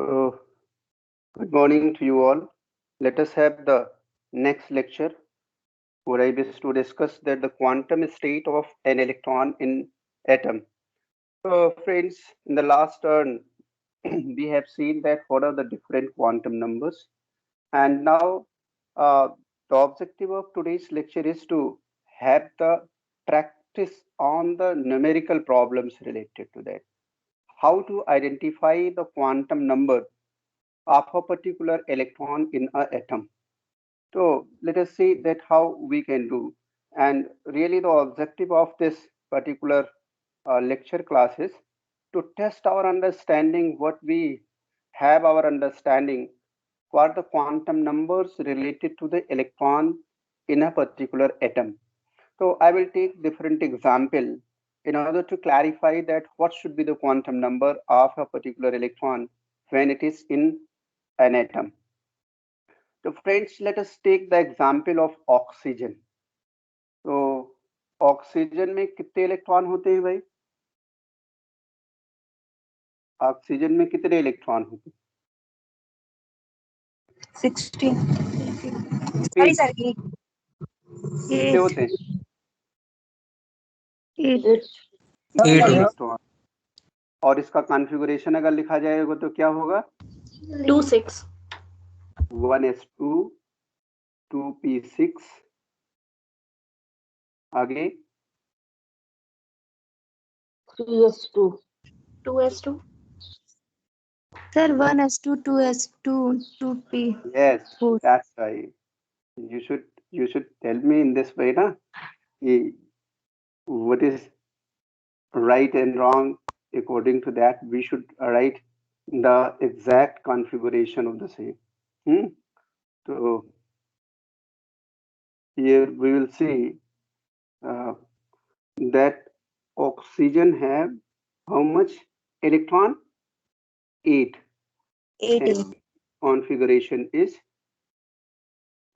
So, good morning to you all. Let us have the next lecture where I wish to discuss that the quantum state of an electron in atom. So, friends, in the last turn, we have seen that what are the different quantum numbers, and now uh, the objective of today's lecture is to have the practice on the numerical problems related to that. How to identify the quantum number of a particular electron in an atom. So let us see that how we can do. And really the objective of this particular lecture class is to test our understanding what we have our understanding what the quantum numbers related to the electron in a particular atom. So I will take different example in order to clarify that what should be the quantum number of a particular electron when it is in an atom. So friends, let us take the example of oxygen. तो oxygen में कितने electron होते हैं भाई? Oxygen में कितने electron होते हैं? 16. Sorry, sir. कितने होते हैं? 8 इलेक्ट्रॉन। और इसका कॉन्फ़िगरेशन अगर लिखा जाएगा तो क्या होगा? 2 6 1s2 2p6 आगे 3s2 2s2 Sir, 1s2, 2s2, 2p. yes, 4. that's right. You should tell me in this way, na? What is right and wrong. According to that, we should write the exact configuration of the same. So here we will see that oxygen have how much electron? 8. 8 And configuration is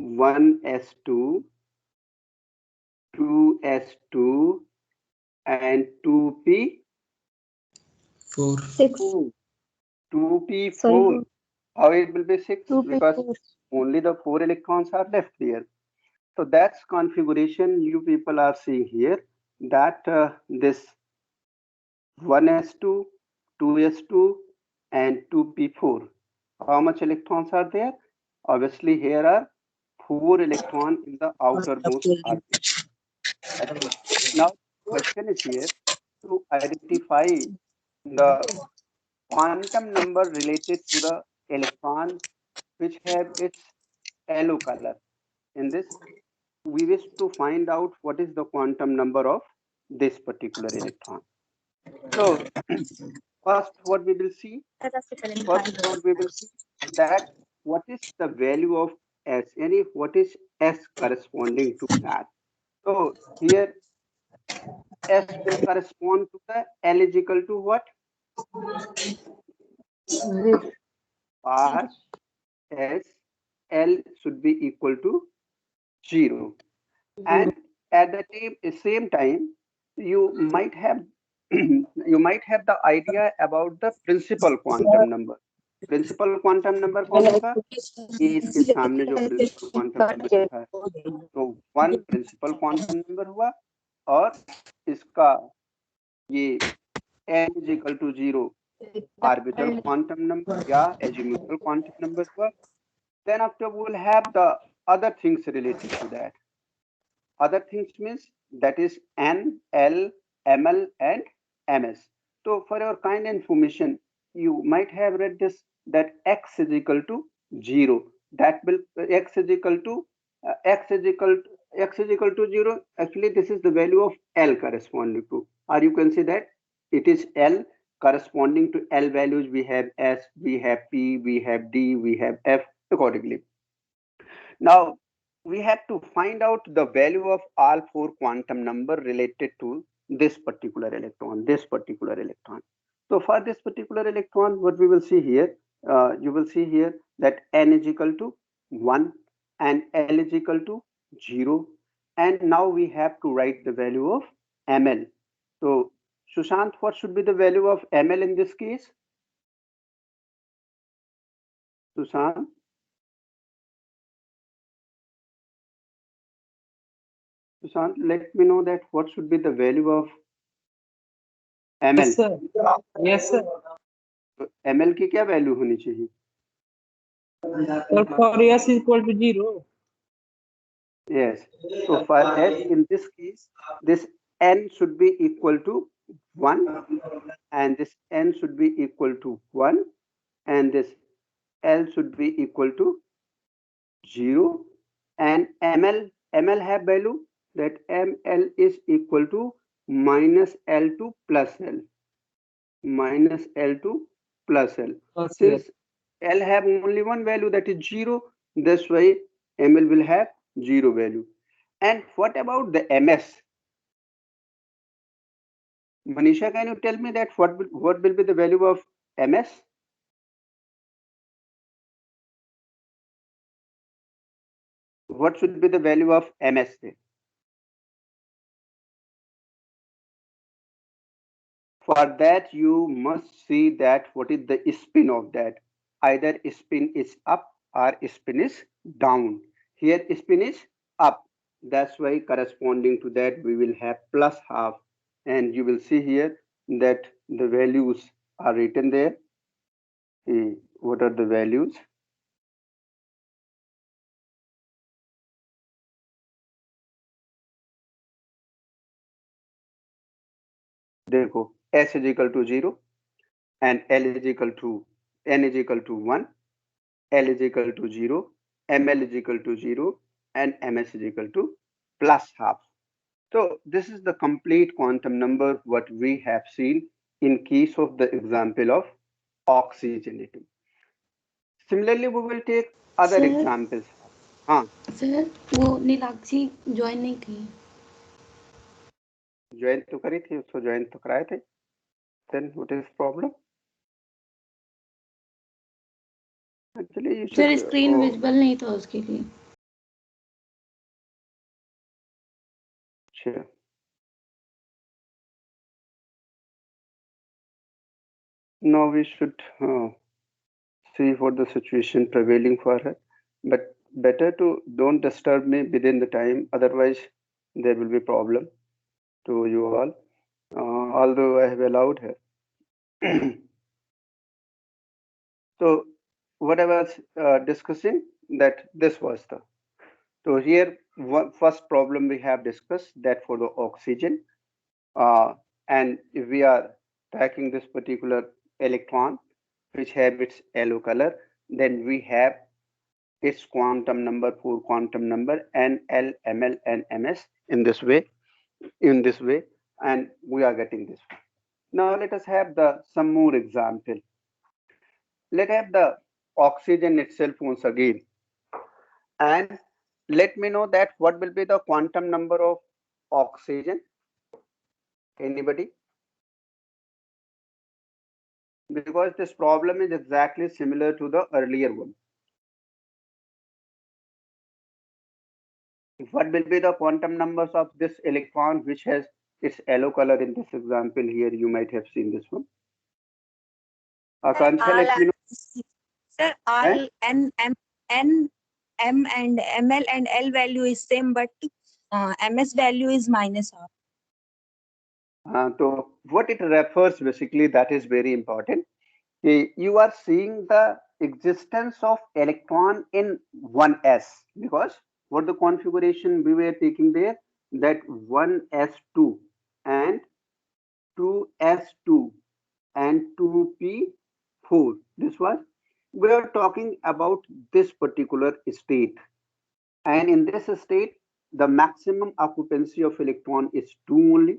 1s2, 2s2, and 2p 4. 6. 2p4. Sorry, How it will be 6? 2p4. Because only the 4 electrons are left here. So that's configuration you people are seeing here, that this 1s2, 2s2, and 2p4. How much electrons are there? Obviously here are 4 electrons in the outermost orbital. Now question is here to identify the quantum number related to the electron which have its yellow color. In this we wish to find out what is the quantum number of this particular electron. So first what we will see, that what is the value of S, and what is S corresponding to that. So here S will correspond to the L is equal to what? R S L should be equal to 0. And at the same time you might have you might have the idea about the principal quantum number. Principal quantum number कौन होगा? ये इसके सामने जो principal quantum number लिखा है, तो 1 principal quantum number हुआ और इसका ये n is equal to 0 orbital quantum number या एजीम्यूथल क्वांटम नंबर हुआ. Then after we will have the other things related to that. Other things means that is N, L, ML, and MS. So for your kind information, you might have read this, that x is equal to 0. That will x is equal to 0. Actually, this is the value of L corresponding to, or you can say that it is L corresponding to L values. We have S, we have P, we have D, we have F accordingly. Now we have to find out the value of all 4 quantum number related to this particular electron. So for this particular electron, what we will see here, you will see here that n is equal to 1 and L is equal to 0. And now we have to write the value of ml. So Sushant, what should be the value of ml in this case? Sushant? Sushant, let me know that what should be the value of ML. Yes, sir. Yes, sir. तो ML की क्या value होनी चाहिए? Sir, for S is equal to 0. Yes. So for S in this case, this N should be equal to 1 and this N should be equal to 1 and this L should be equal to 0 and ML have value that ML is equal to minus L2 plus L. Minus L2 plus L. Yes, Since L have only one value that is 0, that's why ML will have 0 value. And what about the MS? Manisha, can you tell me that what will be the value of MS? What should be the value of MS then? For that, you must see that what is the spin of that. Either spin is up or spin is down. Here spin is up. That's why corresponding to that we will have plus half. And you will see here that the values are written there. What are the values? देखो S is equal to 0 and L is equal to N is equal to 1, L is equal to 0, ML is equal to 0 and MS is equal to plus half. So this is the complete quantum number what we have seen in case of the example of oxygen atom. Similarly, we will take other Sir? examples. हाँ sir वो Neelakshi join नहीं की. Join तो करी थी, उसको join तो कराए थे. Then what is problem? Actually, you sir should. Screen visible नहीं था उसके लिए. Sure. Now we should see what the situation prevailing for her, but better to don't disturb me within the time, otherwise there will be problem to you all, although I have allowed her. So what I was discussing, that this was the, so here first problem we have discussed that for the oxygen, and if we are tracking this particular electron which have its yellow color, then we have its quantum number, 4 quantum number, N, L, ML, and MS in this way, and we are getting this. Now let us have some more example. Let's have the oxygen itself once again, and let me know that what will be the quantum number of oxygen. Anybody? Because this problem is exactly similar to the earlier one. What will be the quantum numbers of this electron which has its yellow color in this example here? You might have seen this one. Akanksha, let me know. Sir, all N, M, and ML and L value is same, but MS value is minus half. So what it refers basically, that is very important. You are seeing the existence of electron in 1s, because what the configuration we were taking there, that 1s2 and 2s2 and 2p4. This was, we are talking about this particular state, and in this state the maximum occupancy of electron is 2 only.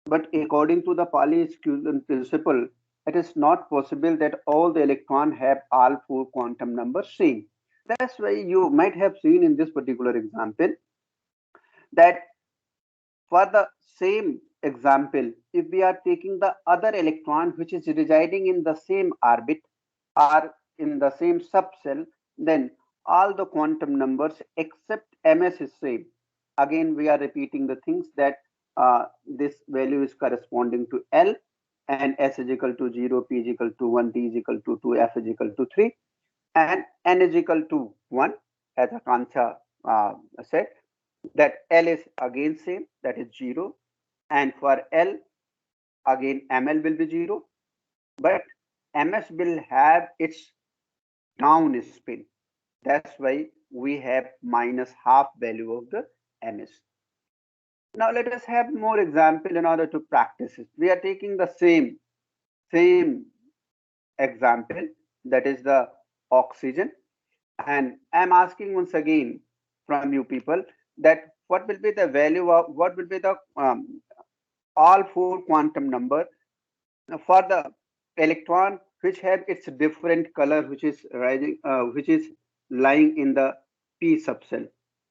But according to the Pauli exclusion principle, it is not possible that all the electrons have all 4 quantum numbers same. That's why you might have seen in this particular example that for the same example, if we are taking the other electron which is residing in the same orbit or in the same subcell, then all the quantum numbers except MS is same. Again, we are repeating the things that this value is corresponding to L, and S is equal to 0, P is equal to 1, D is equal to 2, F is equal to 3. and n is equal to 1, as Akanksha said, that L is again same, that is 0, and for L again ML will be 0, but MS will have its down spin. That's why we have minus half value of the MS. Now let us have more example in order to practice it. We are taking the same example, that is the oxygen, and I'm asking once again from you people that what will be the value of, what will be the all four quantum number for the electron which have its different color, which is rising, which is lying in the p subshell.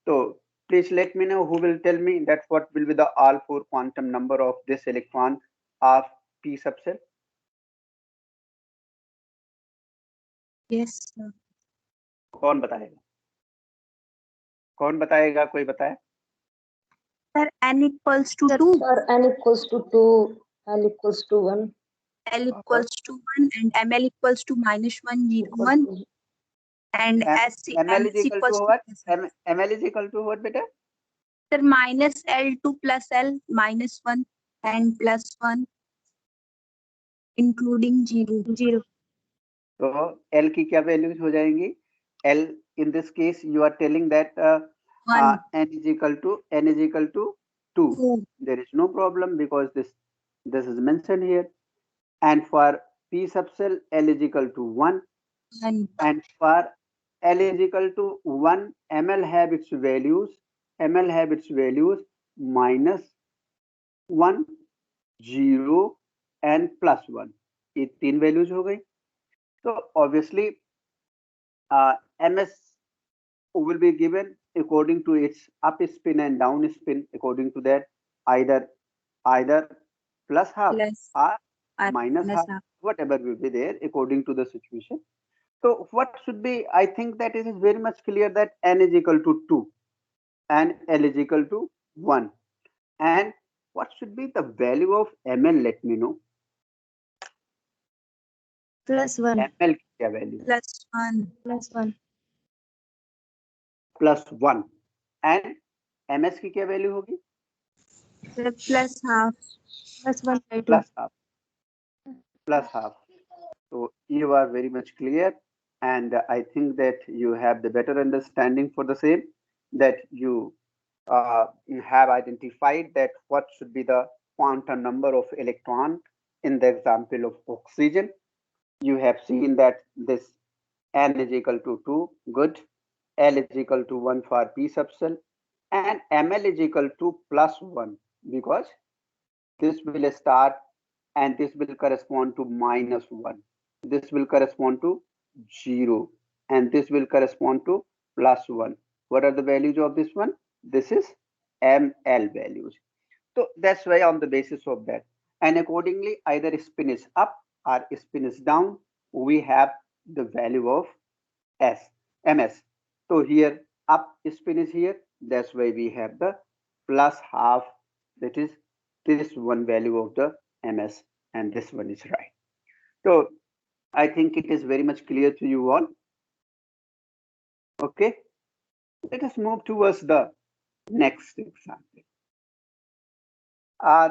So please let me know who will tell me that what will be the all four quantum number of this electron of p subshell. Yes, sir. कौन बताएगा? कौन बताएगा? कोई बताए? Sir, n equals to 2, Sir, n equals to 2, L equals to 1. L equals to 1, and ML equals to minus 1, 0, 1, and ML is MS equal equals to to what? plus L. ML is equal to what, beta? Sir, minus L2 plus L, minus 1, and plus 1, including 0. 0. तो L की क्या values हो जाएंगी? L in this case you are telling that 1. n is equal to 2. 2. There is no problem because this is mentioned here. And for p subshell L is equal to 1, 1. and for L is equal to 1, ML have its values minus 1, 0 and plus 1. ये तीन values हो गई. So obviously MS will be given according to its up spin and down spin, according to that either plus half Plus or minus half, whatever will be there according to the situation. So what should be, I think that it is very much clear that n is equal to 2 and L is equal to 1. And what should be the value of ML? Let me know. Plus 1. ML की क्या value? plus 1. Plus 1. Plus 1. And MS की क्या value होगी? Sir, plus half. Plus 1 by 2. Plus half. Plus half. So you are very much clear, and I think that you have the better understanding for the same, that you have identified that what should be the quantum number of electron in the example of oxygen. You have seen that this n is equal to 2, good. L is equal to 1 for p subshell, and ML is equal to plus 1, because this will start and this will correspond to minus 1. This will correspond to 0, and this will correspond to plus 1. What are the values of this one? This is ML values. So that's why on the basis of that, and accordingly either spin is up or spin is down, we have the value of MS. So here up spin is here, that's why we have the plus half, that is this one value of the MS, and this one is right. So I think it is very much clear to you all. Okay, let us move towards the next example.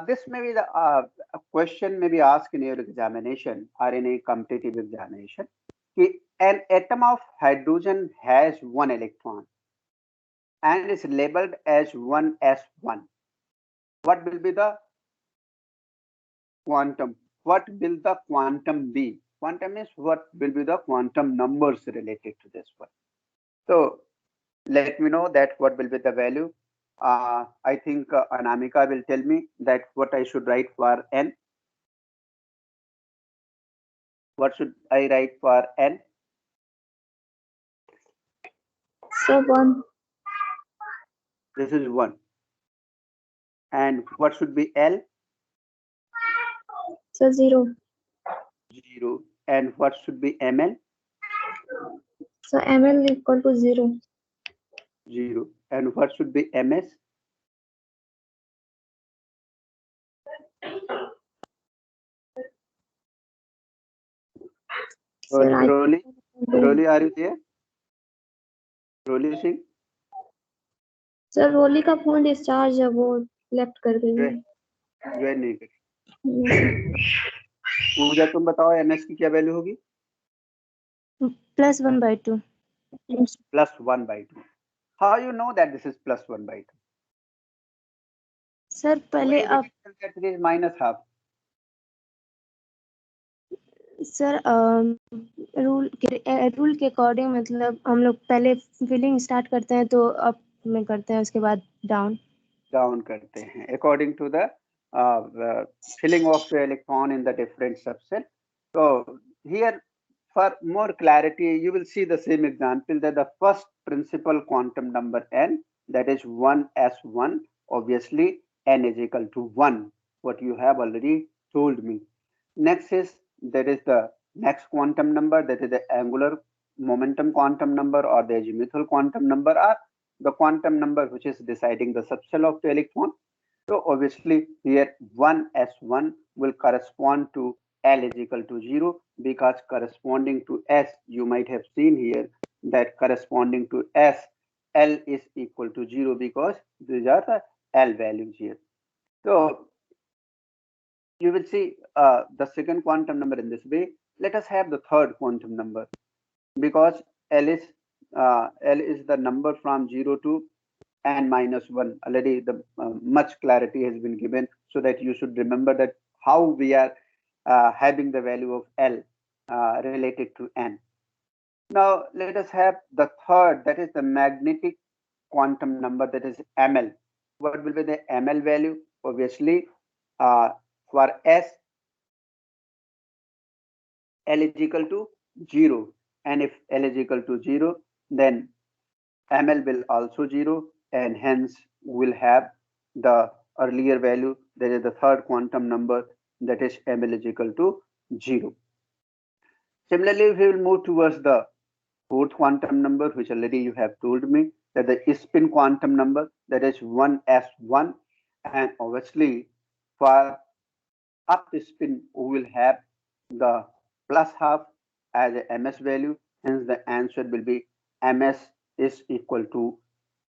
This may be the a question may be asked in your examination or in a competitive examination. An atom of hydrogen has one electron and is labeled as 1s1. What will be the quantum? What will the quantum be? Quantum is what will be the quantum numbers related to this one. So let me know that what will be the value. I think Anamika will tell me that what I should write for n. What should I write for n? So 1. This is 1. And what should be L? So 0. 0. And what should be ML? So ML equal to 0. 0. And what should be MS? Sir, I Slowly. Rolly, are you there? Rolly Singh? Sir Rolly का phone discharge है, वो left कर गई है। Join नहीं करी। Sir पूजा तुम बताओ एमएस की क्या वैल्यू होगी? +1/2। +1/2. How you know that this is +1/2? Sir पहले Why would you tell that it is -12? Sir rule के अकॉर्डिंग, मतलब हम लोग पहले फिलिंग स्टार्ट करते हैं तो अप में करते हैं, उसके बाद डाउन। Down करते हैं according to the filling of the electron in the different subcell. So here, for more clarity, you will see the same example that the first principal quantum number n, that is 1s1. Obviously n is equal to 1, what you have already told me. Next is, that is the next quantum number, that is the angular momentum quantum number or the azimuthal quantum number, or the quantum number which is deciding the subcell of the electron. So obviously here 1s1 will correspond to L is equal to 0, because corresponding to S, you might have seen here that corresponding to S, L is equal to 0, because these are the L values here. So you will see the second quantum number in this way. Let us have the third quantum number, because L is the number from 0 to n-1. Already the much clarity has been given, so that you should remember that how we are having the value of L related to n. Now let us have the third, that is the magnetic quantum number, that is ml. What will be the ml value? Obviously for S, L is equal to 0, and if L is equal to 0, then ml will also 0, and hence we'll have the earlier value, that is the third quantum number, that is ml is equal to 0. Similarly, we will move towards the fourth quantum number, which already you have told me, that the spin quantum number, that is 1s1, and obviously for up spin we will have the plus half as a ms value, hence the answer will be ms is equal to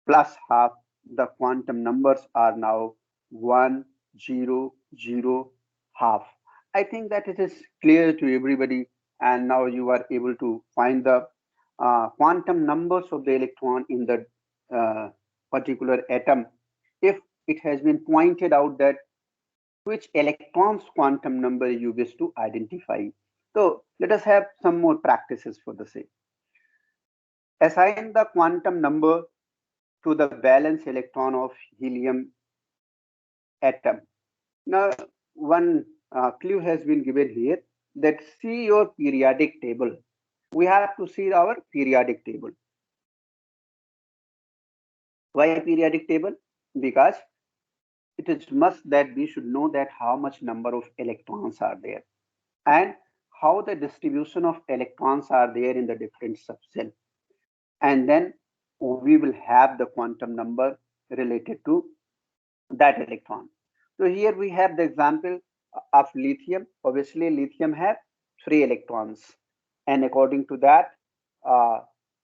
plus half. The quantum numbers are now 1, 0, 0, half. I think that it is clear to everybody, and now you are able to find the quantum numbers of the electron in the particular atom, if it has been pointed out that which electron's quantum number you wish to identify. So let us have some more practices for the same. Assign the quantum number to the valence electron of helium atom. Now, one clue has been given here, that see your periodic table. We have to see our periodic table. Why periodic table? Because it is must that we should know that how much number of electrons are there, and how the distribution of electrons are there in the different subcell, and then we will have the quantum number related to that electron. So here we have the example of lithium. Obviously lithium have 3 electrons, and according to that,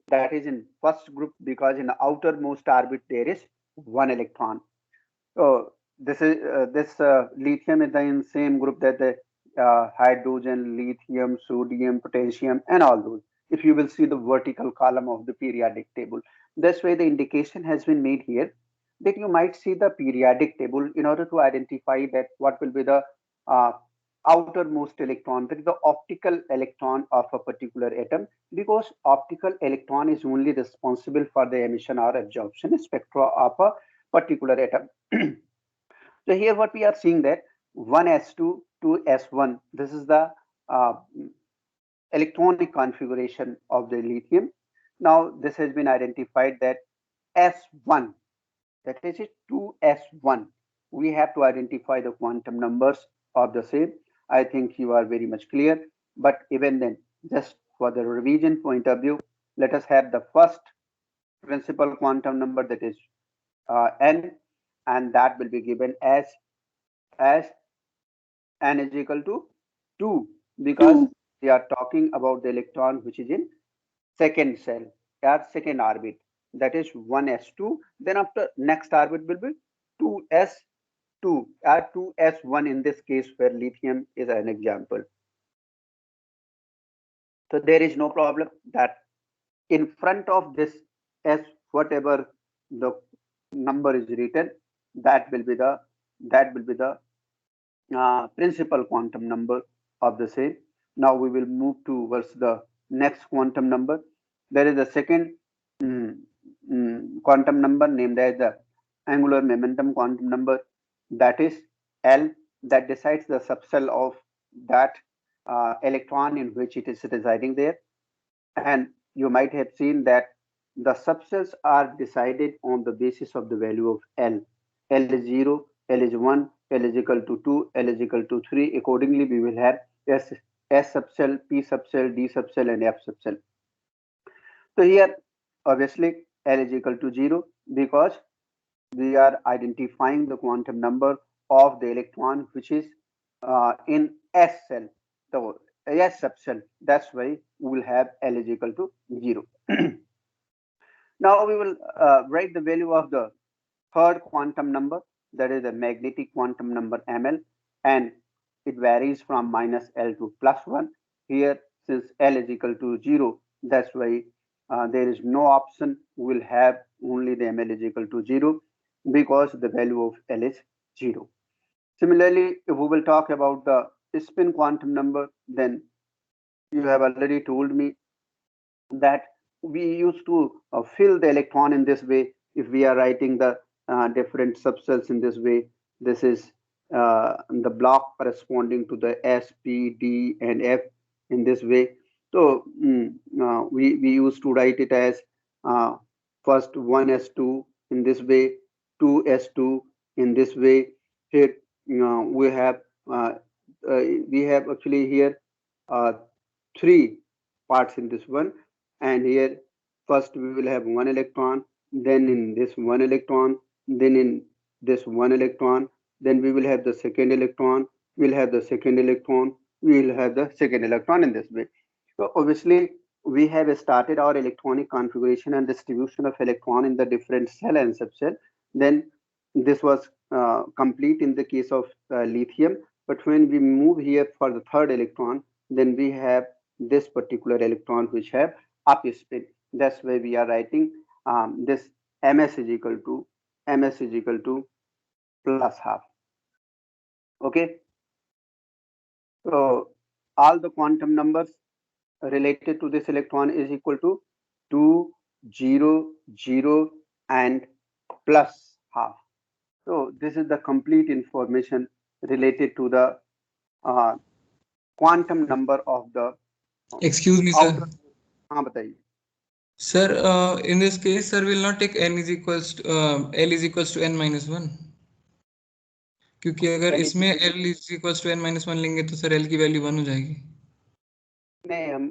that is in first group, because in the outermost orbit there is 1 electron. So this is lithium is in same group that the hydrogen, lithium, sodium, potassium, and all those. If you will see the vertical column of the periodic table, this way the indication has been made here that you might see the periodic table in order to identify that what will be the outermost electron, that is the optical electron of a particular atom, because optical electron is only responsible for the emission or absorption spectra of a particular atom. So here what we are seeing that 1s2 to s1, this is the electronic configuration of the lithium. Now this has been identified that s1, that is it 2s1, we have to identify the quantum numbers of the same. I think you are very much clear, but even then, just for the revision point of view, let us have the first principal quantum number, that is n, and that will be given as n is equal to 2, because we are talking about the electron which is in second cell or second orbit, that is 1s2. Then after next orbit will be 2s2 or 2s1 in this case, where lithium is an example. So there is no problem that in front of this s, whatever the number is written, that will be the principal quantum number of the same. Now we will move towards the next quantum number. There is a second quantum number named as the angular momentum quantum number, that is L, that decides the subcell of that electron in which it is residing there. And you might have seen that the subcells are decided on the basis of the value of L. L is 0, L is 1, L is equal to 2, L is equal to 3. Accordingly, we will have S subcell, P subcell, D subcell, and F subcell. So here, obviously, L is equal to 0 because we are identifying the quantum number of the electron which is in S cell. So S subcell, that's why we will have L is equal to 0. Now we will write the value of the third quantum number, that is the magnetic quantum number ML, and it varies from minus L to plus 1. Here, since L is equal to 0, that's why there is no option. We will have only the ML is equal to 0 because the value of L is 0. Similarly, if we will talk about the spin quantum number, then you have already told me that we used to fill the electron in this way. If we are writing the different subcells in this way, this is the block corresponding to the S, P, D, and F in this way. So we used to write it as first 1s2 in this way, 2s2 in this way. Here we have actually here 3 parts in this one, and here first we will have 1 electron, then in this 1 electron, then in this 1 electron, then we will have the second electron, we'll have the second electron, we will have the second electron in this way. So obviously we have started our electronic configuration and distribution of electron in the different cell and subcell. Then this was complete in the case of lithium, but when we move here for the third electron, then we have this particular electron which have up spin. That's why we are writing this ms is equal to plus half. Okay, so all the quantum numbers related to this electron is equal to 2, 0, 0, and plus half. So this is the complete information related to the quantum number of the Excuse me, sir. हाँ बताइए. Sir, in this case, sir, will not take n is equals to L is equals to n minus 1. क्योंकि अगर इसमें L is equals to n minus 1 लेंगे तो sir L की value 1 हो जाएगी. नहीं, हम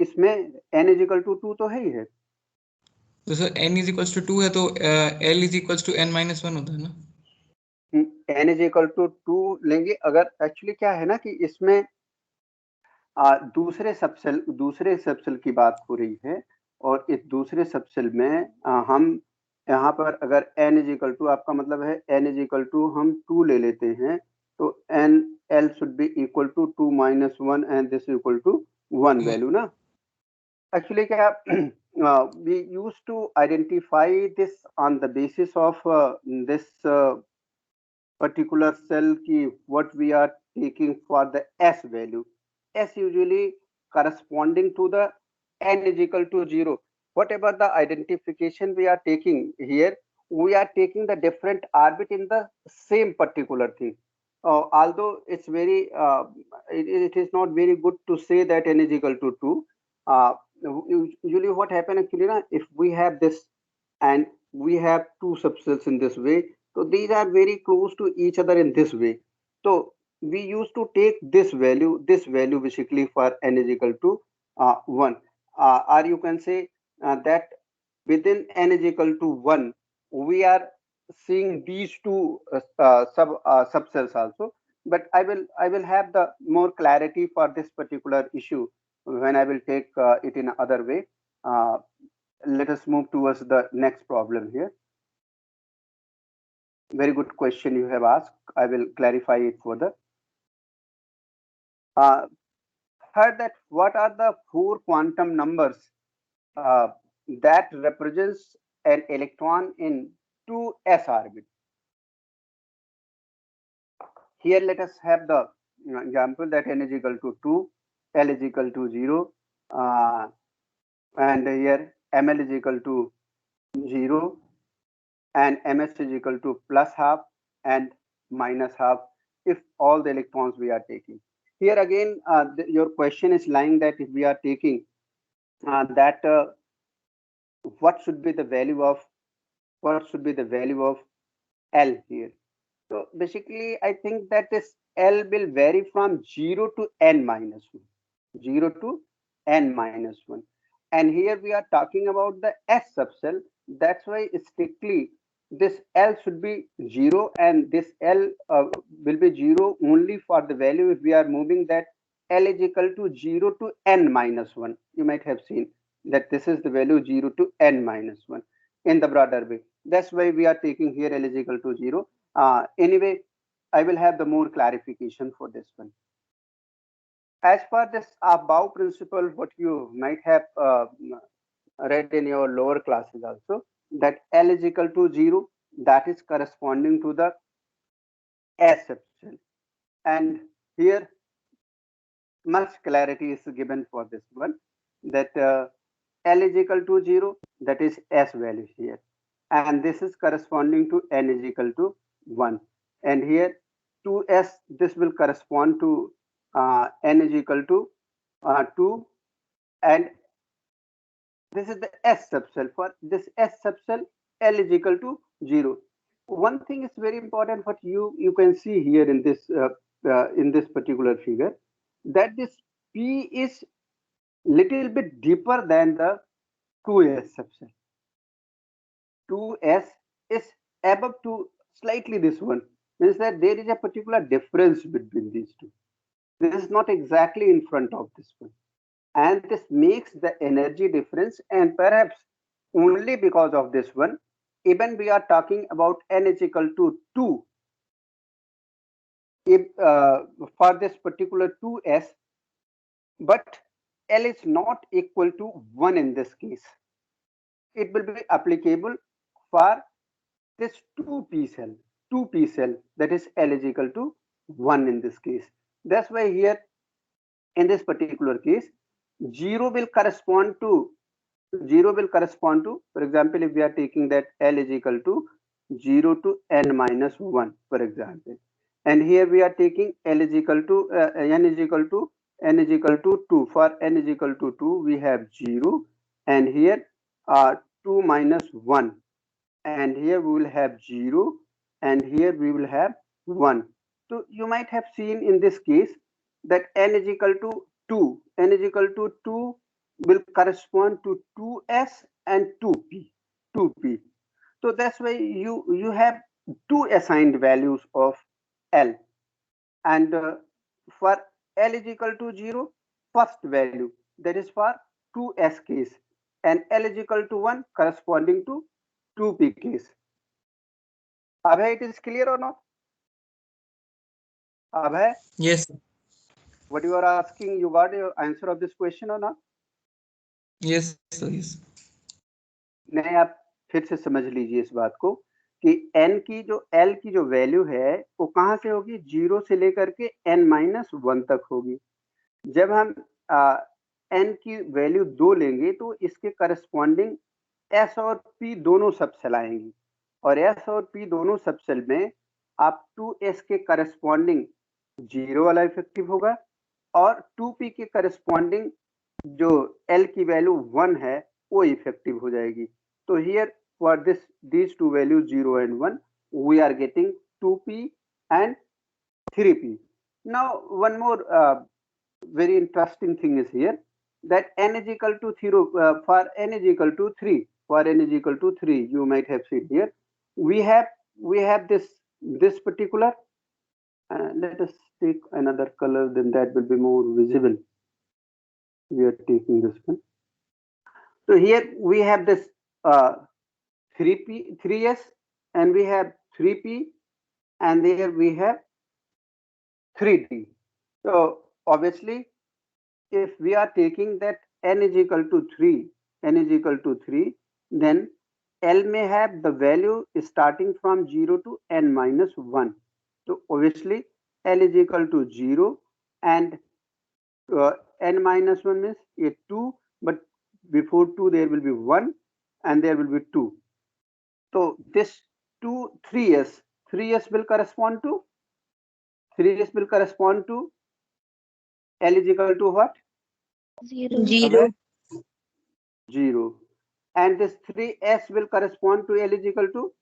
इसमें n is equal to 2 तो है ही है. तो sir n is equals to 2 है तो L is equals to n minus 1 होता है ना. n is equal to 2 लेंगे अगर. एक्चुअली क्या है ना कि इसमें दूसरे सबसेल की बात हो रही है, और इस दूसरे सबसेल में हम यहाँ पर अगर n इज इक्वल टू, आपका मतलब है n इज इक्वल टू हम 2 ले लेते हैं, तो n l should be equal to 2 minus 1 and this equal to 1 value ना. एक्चुअली क्या we used to identify this on the basis of this particular cell की what we are taking for the s value. S usually corresponding to the n is equal to 0. Whatever the identification we are taking here, we are taking the different orbit in the same particular thing. Although it's very, it is not very good to say that n is equal to 2. Usually what happens actually, if we have this and we have two subcells in this way, so these are very close to each other in this way. So we used to take this value basically for n is equal to 1, or you can say that within n is equal to 1 we are seeing these two subcells also. But I will have the more clarity for this particular issue when I will take it in other way. Let us move towards the next problem here. Very good question you have asked. I will clarify it further. Heard that what are the 4 quantum numbers that represents an electron in 2s orbit? Here let us have the example that n is equal to 2, L is equal to 0, and here ml is equal to 0, and ms is equal to plus half and minus half if all the electrons we are taking. Here again, your question is lying that if we are taking what should be the value of L here. So basically, I think that this L will vary from 0 to n minus 1. 0 to n minus 1. And here we are talking about the S subcell. That's why strictly this L should be 0, and this L will be 0 only for the value if we are moving that L is equal to 0 to n minus 1. You might have seen that this is the value 0 to n minus 1 in the broader way. That's why we are taking here L is equal to 0. Anyway, I will have the more clarification for this one. As per this above principle, what you might have read in your lower classes also, that L is equal to 0, that is corresponding to the S subcell. And here much clarity is given for this one, that L is equal to 0, that is S value here. And this is corresponding to n is equal to 1. And here 2s, this will correspond to n is equal to 2, and this is the S subcell. For this S subcell, L is equal to 0. One thing is very important, what you can see here in this particular figure, that this P is little bit deeper than the 2s subcell. 2s is above to slightly this one, means that there is a particular difference between these two. This is not exactly in front of this one, and this makes the energy difference. And perhaps only because of this one, even we are talking about n is equal to 2, if for this particular 2s, but L is not equal to 1 in this case. It will be applicable for this 2p cell, that is L is equal to 1 in this case. That's why here in this particular case, 0 will correspond to, for example, if we are taking that L is equal to 0 to n minus 1, for example, and here we are taking L is equal to n is equal to 2. For n is equal to 2, we have 0, and here 2 minus 1, and here we will have 0, and here we will have 1. So you might have seen in this case that n is equal to 2. N is equal to 2 will correspond to 2s and 2p. So that's why you have 2 assigned values of L, and for L is equal to 0, first value, that is for 2s case, and L is equal to 1 corresponding to 2p case. Abhay, it is clear or not? Abhay? Yes. What you are asking, you got your answer of this question or not? Yes, sir. Yes. नहीं, आप फिर से समझ लीजिए इस बात को कि n की जो L की जो वैल्यू है वो कहाँ से होगी, 0 से लेकर के n माइनस 1 तक होगी. जब हम n की वैल्यू 2 लेंगे तो इसके करस्पॉन्डिंग s और p दोनों सबसेल आएंगी, और s और p दोनों सबसेल में आप 2s के करस्पॉन्डिंग 0 वाला इफेक्टिव होगा, और 2p के करस्पॉन्डिंग जो L की वैल्यू 1 है वो इफेक्टिव हो जाएगी. तो here for these two values 0 and 1, we are getting 2p and 3p. Now one more very interesting thing is here, that n is equal to 0 for n is equal to 3. For n is equal to 3, you might have seen here we have this particular, let us take another color, then that will be more visible. We are taking this one. So here we have this 3p, 3s, and we have 3p, and there we have 3d. So obviously, if we are taking that n is equal to 3, n is equal to 3, then L may have the value starting from 0 to n minus 1. So obviously, L is equal to 0, and n minus 1 means a 2, but before 2 there will be 1 and there will be 2. So this 3s will correspond to L is equal to what? 0. Zero. 0. And this 3s will correspond to L is equal to,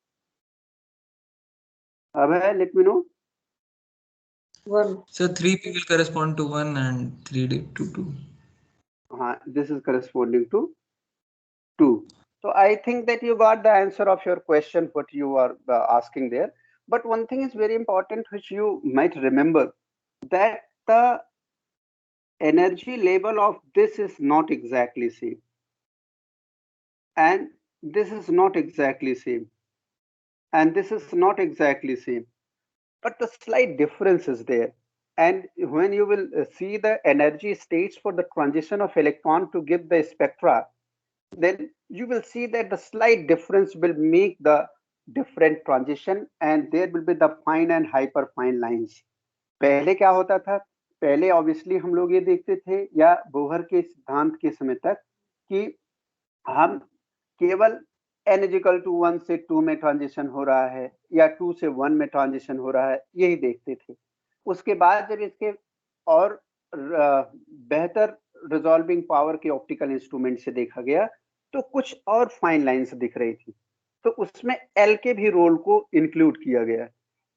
let me know. 1. So 3p will correspond to 1 and 3d to 2. This is corresponding to 2. So I think that you got the answer of your question, what you are asking there. But one thing is very important, which you might remember, that the energy level of this is not exactly same. And this is not exactly same. And this is not exactly same. But the slight difference is there. And when you will see the energy states for the transition of electron to give the spectra, then you will see that the slight difference will make the different transition, and there will be the fine and hyperfine lines. पहले क्या होता था? पहले obviously हम लोग ये देखते थे, या बोहर के सिद्धांत के समय तक, कि हम केवल n इजिकल टू 1 से 2 में ट्रांजिशन हो रहा है या 2 से 1 में ट्रांजिशन हो रहा है, यही देखते थे. उसके बाद जब इसके और बेहतर रिजॉल्विंग पावर के ऑप्टिकल इंस्ट्रूमेंट से देखा गया, तो कुछ और फाइन लाइंस दिख रही थी. तो उसमें एल के भी रोल को इंक्लूड किया गया.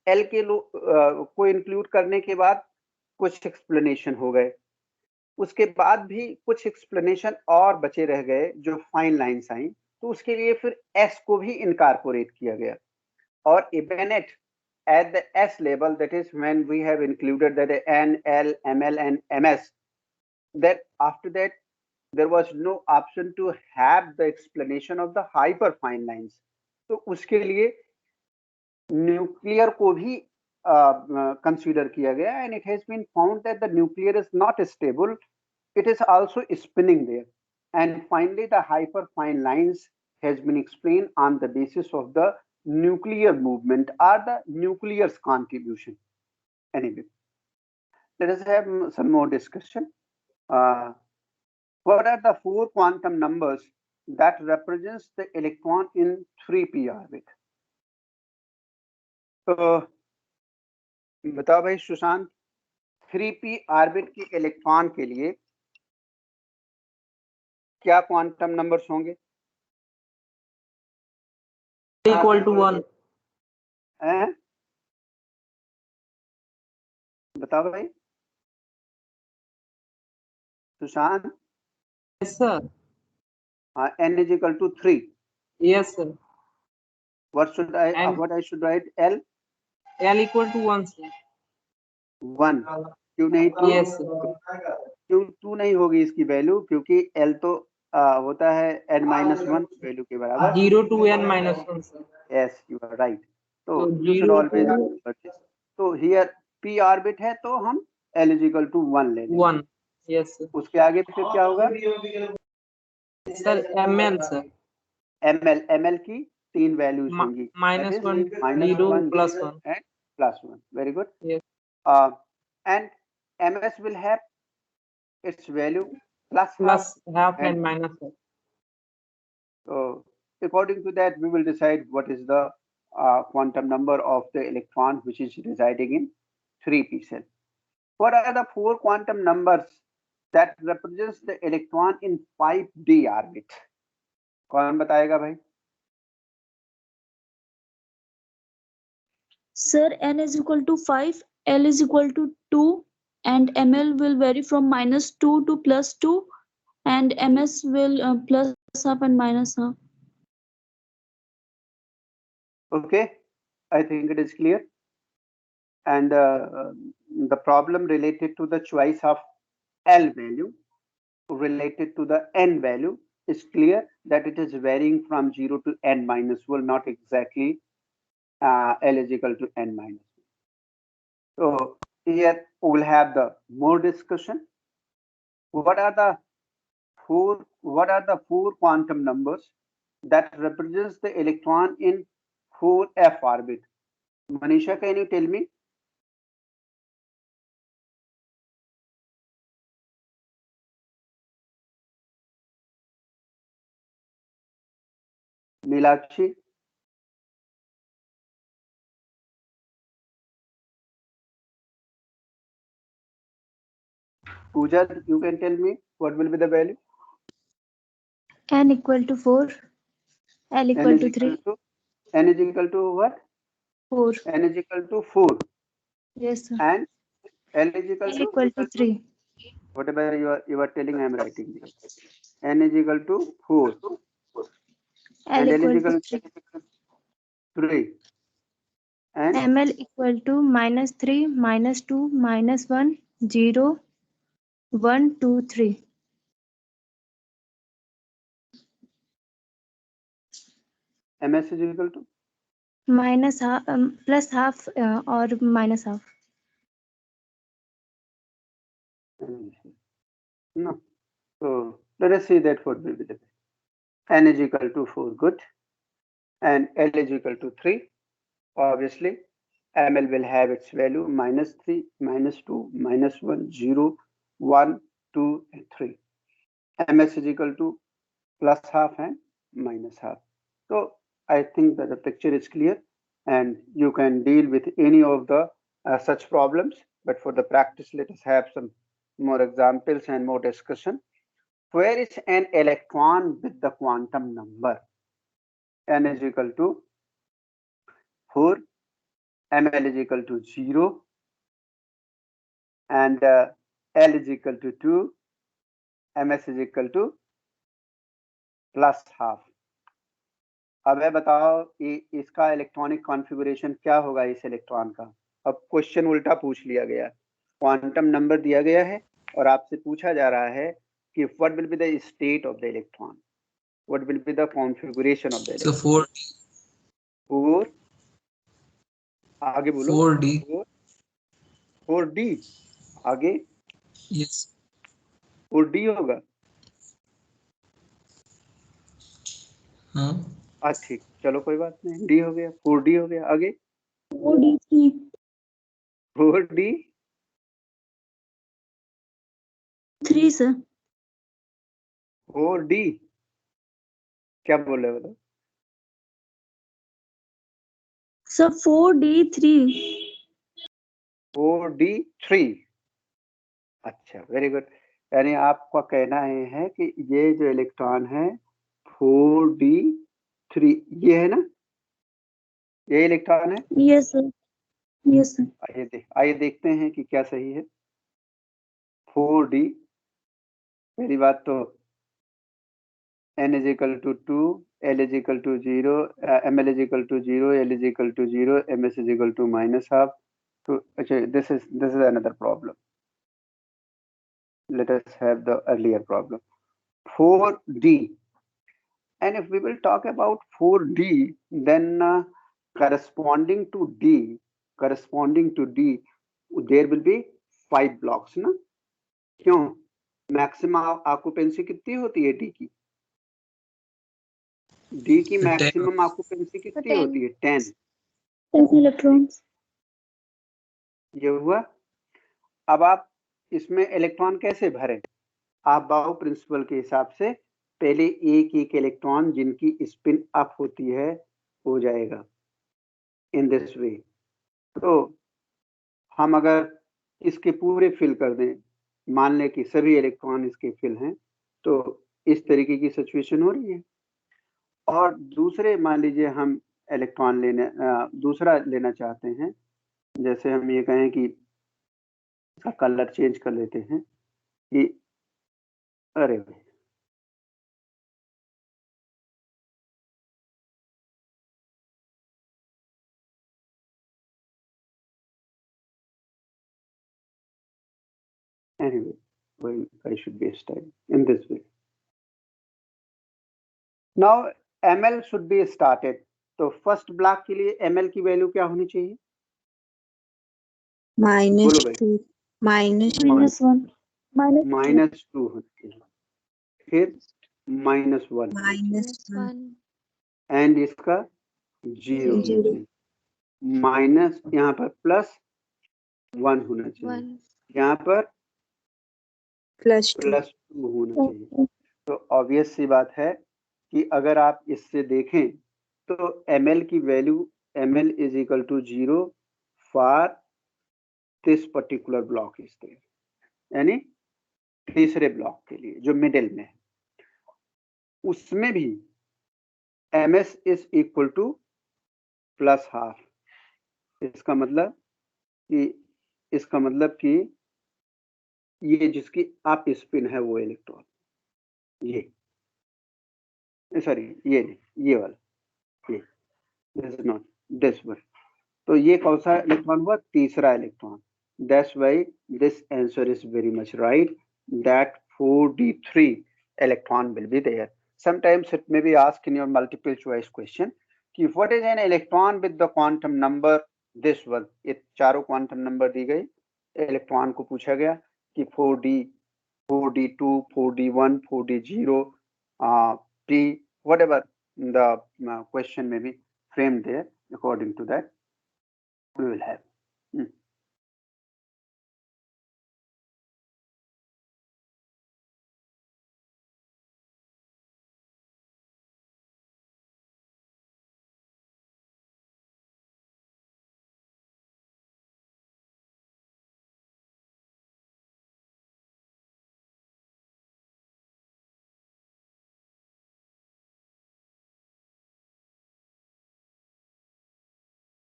एल के को इंक्लूड करने के बाद कुछ एक्सप्लेनेशन हो गए. उसके बाद भी कुछ एक्सप्लेनेशन और बचे रह गए जो फाइन लाइंस आई, तो उसके लिए फिर एस को भी इनकॉर्पोरेट किया गया. और even at the S level, that is when we have included that N, L, ML and MS, that after that there was no option to have the explanation of the hyperfine lines. तो उसके लिए nuclear को भी consider किया गया, and it has been found that the nuclear is not stable, it is also spinning there. And finally the hyperfine lines has been explained on the basis of the nuclear movement or the nuclear's contribution. Anyway, let us have some more discussion. What are the 4 quantum numbers that represents the electron in 3p orbit? तो बताओ भाई Sushant, 3p orbit के electron के लिए क्या quantum numbers होंगे? Equal to 1. बताओ भाई Sushant. Yes, sir. N is equal to 3. Yes, sir. What should write? L equal to 1, sir. 1. क्यों नहीं 2? Yes, sir. क्यों 2 नहीं होगी इसकी वैल्यू? क्योंकि L तो होता है n-1 वैल्यू के बराबर. 0 to n-1, sir. Yes, you are right. तो So you should 0 always to remember this. तो here p ऑर्बिट है तो हम L is equal to 1 ले लेंगे. 1. Yes, sir. उसके आगे फिर क्या होगा? Sir, ml, sir. ml की 3 वैल्यूज होंगी. -1, -1, 0, and +1. +1. Very good. Yes. And ms will have its value plus half and minus half. So according to that, we will decide what is the quantum number of the electron which is residing in 3p cell. What are the 4 quantum numbers that represents the electron in 5d orbit? कौन बताएगा भाई? Sir, n is equal to 5, L is equal to 2, and ML will vary from -2 to +2, and MS will +half and -half. Okay, I think it is clear. And the problem related to the choice of L value. related to the n value, is clear that it is varying from 0 to n minus 1, not exactly L is equal to n minus 1. So here we'll have the more discussion. What are the four quantum numbers that represents the electron in 4f orbit? Manisha, can you tell me? Nilakshi? Pooja, you can tell me what will be the value? n equal to 4, L N equal is to equal 3, to n is equal to what? 4. N is equal to 4 Yes, sir. and L is equal L to equal to 3. whatever you are telling. I am writing here. N is equal to 4 L and L is equal equal to 3. to 3 and ml equal to -3, -2, -1, 0, 1, 2, 3. MS is equal to Minus half, plus half or minus half. no. So let us see that what will be the n is equal to 4, good, and L is equal to 3. Obviously, ML will have its value -3, -2, -1, 0, 1, 2, and 3. MS is equal to plus half and minus half. So I think that the picture is clear and you can deal with any of the such problems. But for the practice, let us have some more examples and more discussion. Where is an electron with the quantum number? N is equal to 4, ML is equal to 0, and L is equal to 2, MS is equal to plus half. अब है बताओ इसका electronic configuration क्या होगा इस electron का? अब question उल्टा पूछ लिया गया, क्वांटम नंबर दिया गया है और आपसे पूछा जा रहा है कि what will be the state of the electron, what will be the configuration of the electron. 4 आगे बोलो. 4d आगे. यस 4d होगा. हाँ ठीक, चलो कोई बात नहीं, डी हो गया, 4d हो गया. आगे 4d3 4d 3 sir. 4d क्या बोल रहे हो बताओ? Sir 4d3 4d3. अच्छा, वेरी गुड. यानी आपका कहना है कि ये जो इलेक्ट्रॉन है 4d3 ये है ना, ये इलेक्ट्रॉन है. Yes sir. Yes sir. आइए देखते हैं कि क्या सही है. 4d, पहली बात तो n is equal to 2, L is equal to 0, ML is equal to 0, L is equal to 0, MS is equal to minus half. So actually this is another problem. Let us have the earlier problem. 4d, and if we will talk about 4d, then corresponding to d, there will be 5 blocks ना. क्यों? Maximum occupancy कितनी होती है D की? D की maximum occupancy कितनी होती है? 10. 10 electrons. ये हुआ. अब आप इसमें इलेक्ट्रॉन कैसे भरें? आप बाउ प्रिंसिपल के हिसाब से पहले एक इलेक्ट्रॉन जिनकी स्पिन अप होती है हो जाएगा इन दिस वे. तो हम अगर इसके पूरे फिल कर दें, मान लें कि सभी इलेक्ट्रॉन इसके फिल हैं, तो इस तरीके की सिचुएशन हो रही है. और दूसरे मान लीजिए हम इलेक्ट्रॉन दूसरा लेना चाहते हैं, जैसे हम ये कहें कि इसका कलर चेंज कर लेते हैं कि अरे भाई anyway, I should be studying in this way. Now ml should be started. तो फर्स्ट ब्लॉक के लिए ml की वैल्यू क्या होनी चाहिए? बोलो भाई। -2 -1 -2 होनी चाहिए, फिर -1 -1 एंड इसका 0 होना चाहिए, माइनस यहाँ पर +1 होना चाहिए, यहाँ पर +2 +2 होना चाहिए। तो ऑब्वियस सी बात है कि अगर आप इससे देखें तो ml की value ml is equal to 0 for this particular block is there, यानी तीसरे ब्लॉक के लिए जो मिडिल में है, उसमें भी ms इज इक्वल टू +½ इसका मतलब कि ये जिसकी आप स्पिन है वो इलेक्ट्रॉन, ये सॉरी ये नहीं, ये वाला, ये this is not this one. तो ये कौन सा इलेक्ट्रॉन हुआ? तीसरा electron. That's why this answer is very much right, that 4d3 electron will be there. Sometimes it may be asked in your multiple choice question कि what is an electron with the quantum number this one. ये चारों quantum number दी गई, electron को पूछा गया कि 4d, 4d2, 4d1, 4d0, p, whatever the question may be framed there. According to that we will have.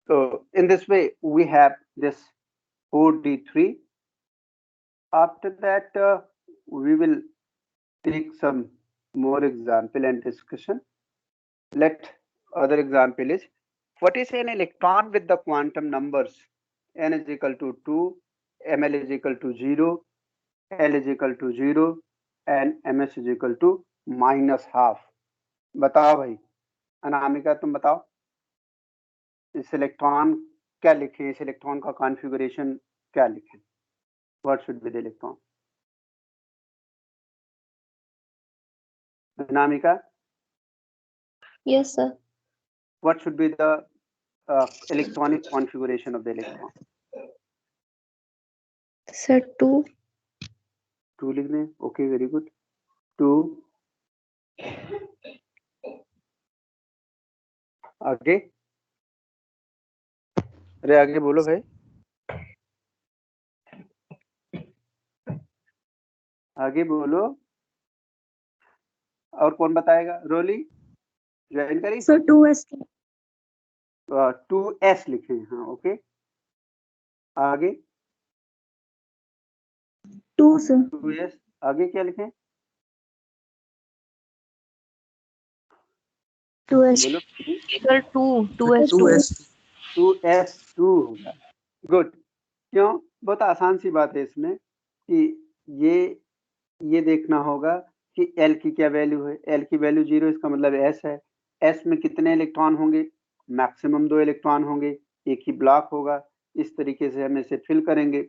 So in this way we have this 4d3. After that we will take some more example and discussion. Let other example is, what is an electron with the quantum numbers n is equal to 2, ml is equal to 0, l is equal to 0 and ms is equal to -½ बताओ भाई, अनामिका तुम बताओ इस electron क्या लिखें, इस electron का configuration क्या लिखें? What should be the electron? Anamika, Yes, sir. what should be the electronic configuration of the electron? Sir, 2. 2 लिख दें, ओके, वेरी गुड। 2 आगे, अरे आगे बोलो भाई, आगे बोलो। और कौन बताएगा? रोली ज्वाइन करी? सर 2s 2s लिखें, हाँ ओके। आगे 2 सर 2s, आगे क्या लिखें? 2s बोलो। सर 2s2 होगा। गुड। क्यों? बहुत आसान सी बात है इसमें कि ये देखना होगा कि L की क्या वैल्यू है। L की वैल्यू 0, इसका मतलब S है। S में कितने इलेक्ट्रॉन होंगे? मैक्सिमम 2 इलेक्ट्रॉन होंगे, एक ही ब्लॉक होगा। इस तरीके से हम इसे फिल करेंगे।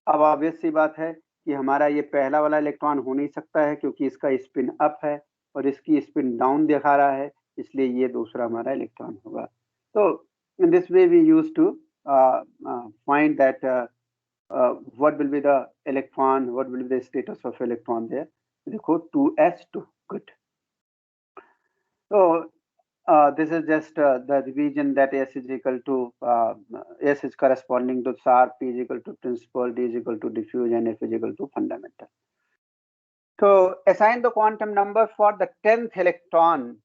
अब ऑब्वियस सी बात है कि हमारा ये पहला वाला इलेक्ट्रॉन हो नहीं सकता है क्योंकि इसका स्पिन अप है और इसकी स्पिन डाउन दिखा रहा है, इसलिए ये दूसरा हमारा इलेक्ट्रॉन होगा। तो in this way we used to find that what will be the electron, what will be the status of electron there. देखो 2s2, good. So this is just the revision that S is equal to S is corresponding to SAR, P is equal to principal, D is equal to diffuse, and F is equal to fundamental. So assign the quantum number for the 10th electron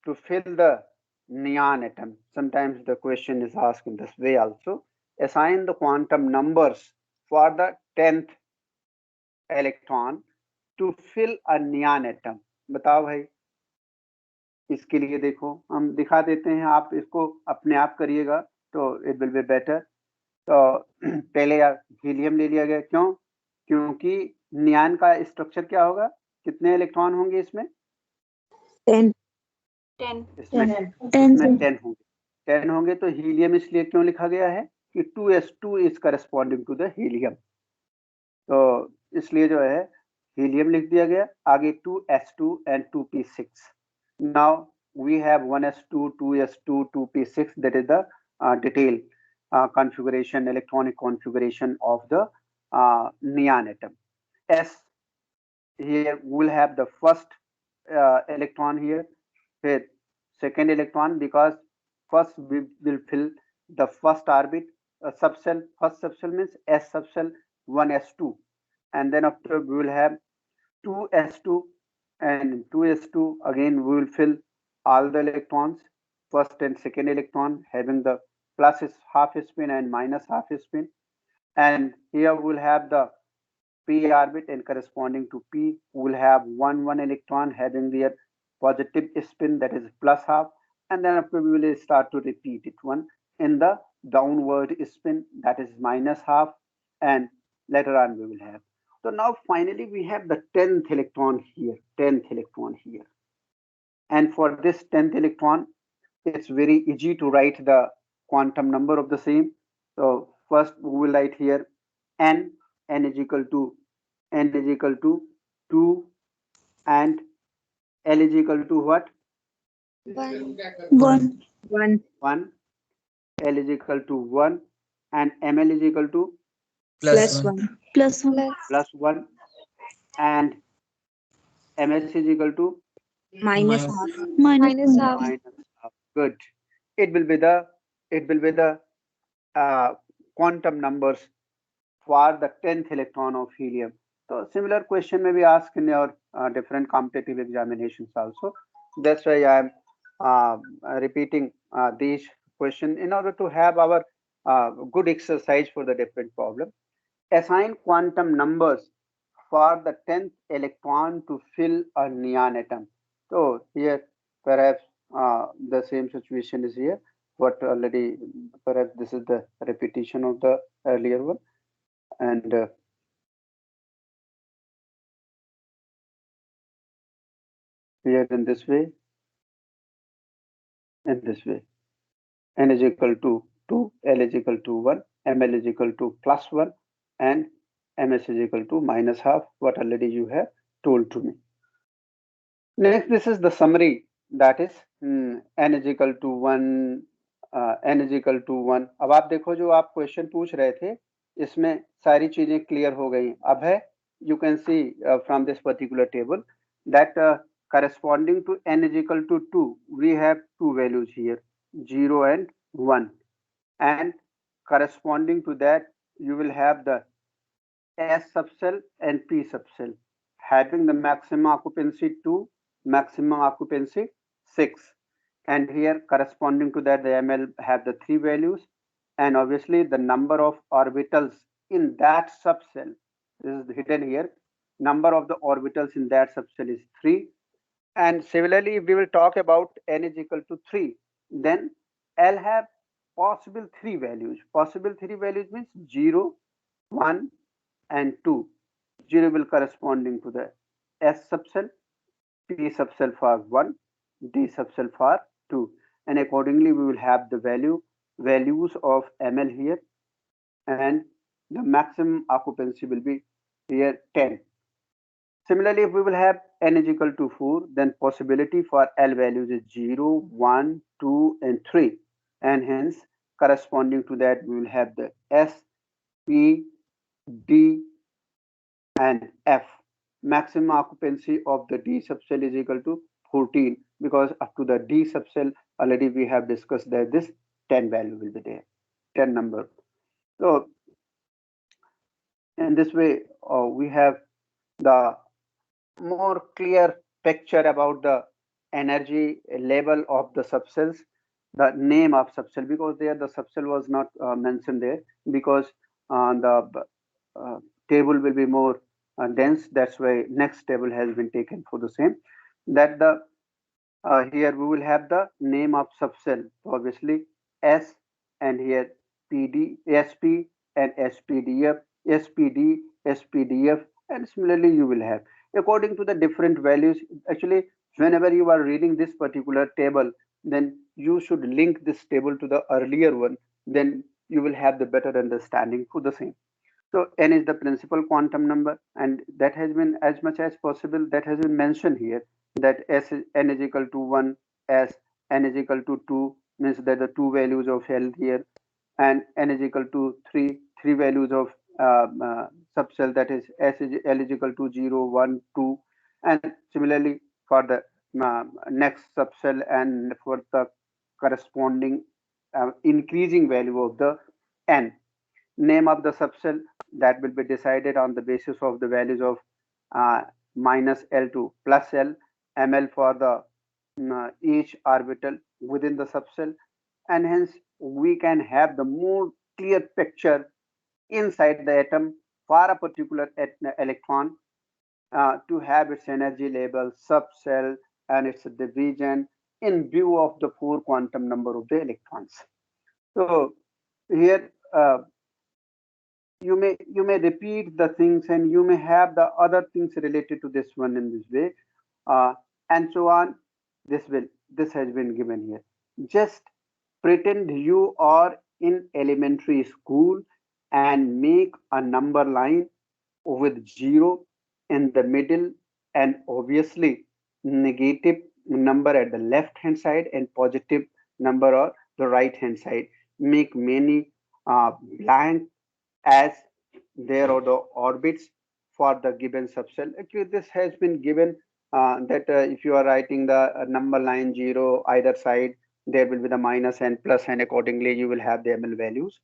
to fill the neon atom. Sometimes the question is asked in this way also. Assign the quantum numbers for the 10th electron to fill a neon atom. बताओ भाई, इसके लिए देखो हम दिखा देते हैं, आप इसको अपने आप करिएगा तो इट विल बी बेटर। तो पहले हीलियम ले लिया गया, क्यों? क्योंकि नियान का स्ट्रक्चर क्या होगा, कितने इलेक्ट्रॉन होंगे इसमें? 10 इसमें 10 10 होंगे। 10 होंगे तो हीलियम इसलिए क्यों लिखा गया है कि 2s2 is corresponding to the helium, तो इसलिए जो है हीलियम लिख दिया गया। आगे 2s2 and 2p6. Now we have 1s2 2s2 2p6, that is the detailed configuration, electronic configuration of the neon atom. S, here we will have the first electron here with second electron, because first we will fill the first orbit, subcell. First subcell means s subcell 1s2, and then after we will have 2s2 and 2s2. Again we will fill all the electrons, first and second electron having the plus is half spin and minus half spin, and here we will have the p orbit, and corresponding to p we will have one electron having their positive spin, that is plus half, and then after we will start to repeat it one in the downward spin, that is minus half, and later on we will have. So now finally we have the 10th electron here, 10th electron here, and for this 10th electron it's very easy to write the quantum number of the same. So first we will write here n is equal to 2, and L is equal to what? 1 1. L is equal to 1, and ML is equal to plus 1 plus 1 plus 1, and MS is equal to minus half. minus half. minus half. Good. It will be the quantum numbers for the 10th electron of helium. So similar question may be asked in your different competitive examinations also. That's why I am repeating these questions in order to have our good exercise for the different problem. Assign quantum numbers for the 10th electron to fill a neon atom. So here perhaps the same situation is here, but already perhaps this is the repetition of the earlier one, and here in this way, in this way, n is equal to 2, L is equal to 1, ML is equal to plus 1, and MS is equal to minus half, what already you have told to me. Next, this is the summary, that is n is equal to 1, n is equal to 1. अब आप देखो जो आप question पूछ रहे थे इसमें सारी चीजें क्लियर हो गई। अब है you can see from this particular table that corresponding to n is equal to 2, we have two values here, 0 and 1, and corresponding to that you will have the S subcell and P subcell having the maximum occupancy 2, maximum occupancy 6, and here corresponding to that the ML have the three values, and obviously the number of orbitals in that subcell, this is hidden here, number of the orbitals in that subcell is 3. And similarly, if we will talk about n is equal to 3, then L have possible three values. Possible three values means 0, 1, and 2. 0 will corresponding to the S subcell, P subcell for 1, D subcell for 2, and accordingly we will have the values of ML here, and the maximum occupancy will be here 10. Similarly, if we will have n is equal to 4, then possibility for L values is 0, 1, 2, and 3, and hence corresponding to that we will have the S, P, D, and F. Maximum occupancy of the D subcell is equal to 14, because up to the D subcell already we have discussed that this 10 value will be there, 10 number. So in this way we have the more clear picture about the energy level of the subcells, the name of subcell, because there the subcell was not mentioned there, because the table will be more dense. That's why next table has been taken for the same. That the here we will have the name of subcell, so obviously S, and here PD, SP, and SPDF, SPD, SPDF, and similarly you will have according to the different values. Actually, whenever you are reading this particular table, then you should link this table to the earlier one, then you will have the better understanding for the same. So n is the principal quantum number, and that has been, as much as possible, that has been mentioned here, that n is equal to 1 as n is equal to 2 means that the two values of L here, and n is equal to 3 values of subcell, that is L is equal to 0, 1, 2, and similarly for the next subcell and for the corresponding increasing value of the n. Name of the subcell, that will be decided on the basis of the values of minus L to plus L, ml for the each orbital within the subcell, and hence we can have the more clear picture inside the atom for a particular electron to have its energy level, subcell, and its division in view of the 4 quantum number of the electrons. So here you may repeat the things, and you may have the other things related to this one in this way, and so on. This has been given here. Just pretend you are in elementary school and make a number line with 0 in the middle, and obviously negative number at the left hand side and positive number on the right hand side. Make many blank as there are the orbits for the given subcell. Actually, this has been given that if you are writing the number line 0 either side, there will be the minus and plus, and accordingly you will have the ml values,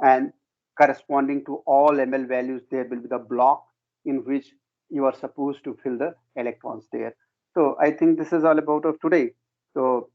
and corresponding to all ml values there will be the block in which you are supposed to fill the electrons there. So I think this is all about of today. So